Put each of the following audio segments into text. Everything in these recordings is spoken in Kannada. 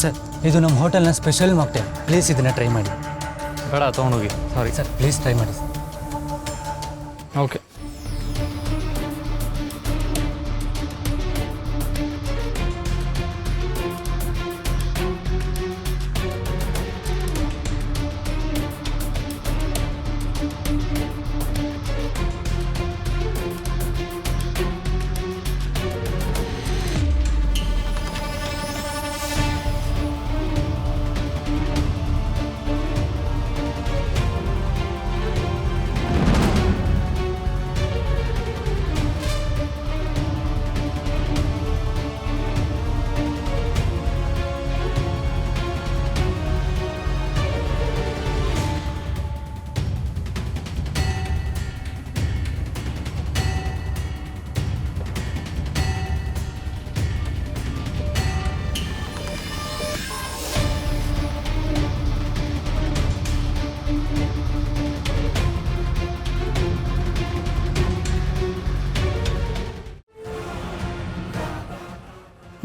ಸರ್ ಇದು ನಮ್ಮ ಹೋಟೆಲ್ನ ಸ್ಪೆಷಲ್ ಮಾಕ್ಟೇಲ್, ಪ್ಲೀಸ್ ಇದನ್ನು ಟ್ರೈ ಮಾಡಿ. ಬೇಡ ತೊಗೊಂಡೋಗಿ. ಸಾರಿ ಸರ್ ಪ್ಲೀಸ್ ಟ್ರೈ ಮಾಡಿ. ಓಕೆ.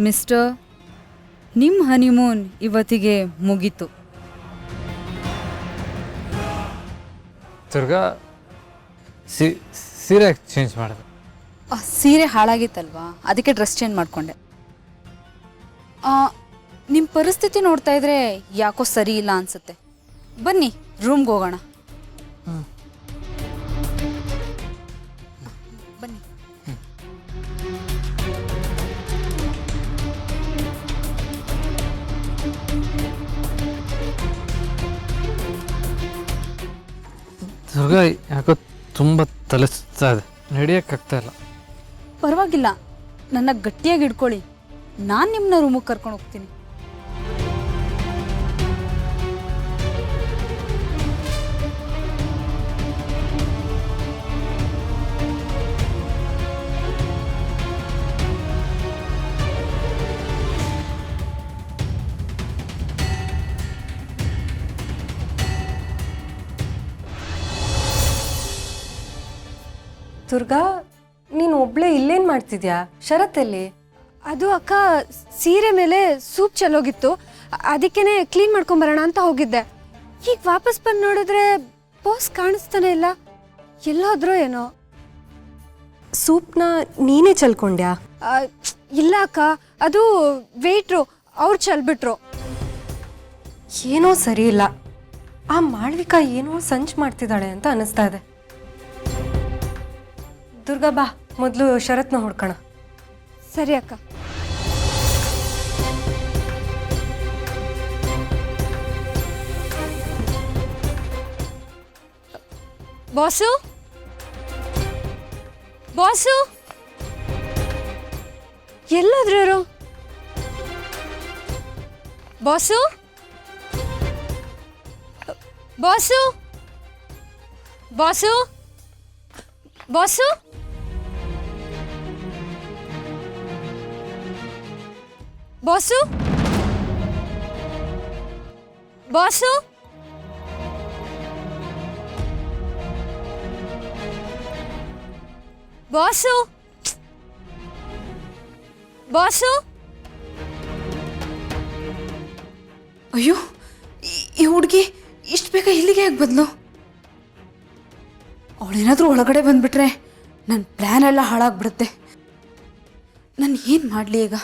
ಮಿಸ್ಟರ್, ನಿಮ್ಮ ಹನಿಮೂನ್ ಇವತ್ತಿಗೆ ಮುಗೀತು. ತಿರ್ಗಾ ಸೀರೆ ಚೇಂಜ್ ಮಾಡಿದೆ. ಸೀರೆ ಹಾಳಾಗಿತ್ತಲ್ವಾ, ಅದಕ್ಕೆ ಡ್ರೆಸ್ ಚೇಂಜ್ ಮಾಡಿಕೊಂಡೆ. ನಿಮ್ಮ ಪರಿಸ್ಥಿತಿ ನೋಡ್ತಾ ಇದ್ರೆ ಯಾಕೋ ಸರಿ ಇಲ್ಲ ಅನ್ಸುತ್ತೆ. ಬನ್ನಿ ರೂಮ್ಗೆ ಹೋಗೋಣ. ಬನ್ನಿ. ದುರ್ಗಾ ಯಾಕೋ ತುಂಬ ತಲೆಸ್ತಾ ಇದೆ, ನಡೆಯೋಕ್ಕಾಗ್ತಾ ಇಲ್ಲ. ಪರವಾಗಿಲ್ಲ, ನನ್ನ ಗಟ್ಟಿಯಾಗಿ ಹಿಡ್ಕೊಳ್ಳಿ, ನಾನು ನಿಮ್ಮನ್ನ ರೂಮಿಗೆ ಕರ್ಕೊಂಡು ಹೋಗ್ತೀನಿ. ದುರ್ಗಾ, ನೀನು ಒಬ್ಳೆ ಇಲ್ಲೇನು ಮಾಡ್ತಿದ್ಯಾ? ಶರತ್ತಲ್ಲಿ? ಅದು ಅಕ್ಕ, ಸೀರೆ ಮೇಲೆ ಸೂಪ್ ಚೆಲ್ಲೋಗಿತ್ತು, ಅದಕ್ಕೇನೆ ಕ್ಲೀನ್ ಮಾಡ್ಕೊಂಬರೋಣ ಅಂತ ಹೋಗಿದ್ದೆ. ಈಗ ವಾಪಸ್ ಬಂದು ನೋಡಿದ್ರೆ ಬಾಸ್ ಕಾಣಿಸ್ತಾನೆ ಇಲ್ಲ, ಎಲ್ಲೋದ್ರೋ ಏನೋ. ಸೂಪ್ನ ನೀನೇ ಚೆಲ್ಕೊಂಡ್ಯಾ? ಇಲ್ಲ ಅಕ್ಕ, ಅದು ವೇಟ್ರು ಅವ್ರು ಚೆಲ್ಬಿಟ್ರು. ಏನೋ ಸರಿ ಇಲ್ಲ. ಆ ಮಾಳ್ವಿಕಾ ಏನೋ ಸಂಚು ಮಾಡ್ತಿದ್ದಾಳೆ ಅಂತ ಅನಿಸ್ತಾ ಇದೆ. ದುರ್ಗಾ ಬಾ, ಮೊದಲು ಶರತ್ನ ಹುಡ್ಕೋಣ. ಸರಿ ಅಕ್ಕ. ಬಾಸು, ಬಾಸು, ಎಲ್ಲೋದ್ರು ಇವರು? Boss, boss, boss, boss, boss, boss, boss, boss. ಅಯ್ಯೋ, ಈ ಹುಡುಗಿ ಇಷ್ಟು ಬೇಗ ಇಲ್ಲಿಗೆ ಯಾಕೆ ಬಂದ್ಲು? ಅವಳೇನಾದರೂ ಒಳಗಡೆ ಬಂದ್ಬಿಟ್ರೆ ನನ್ನ ಪ್ಲ್ಯಾನ್ ಎಲ್ಲ ಹಾಳಾಗ್ಬಿಡುತ್ತೆ. ನಾನು ಏನು ಮಾಡಲಿ ಈಗ?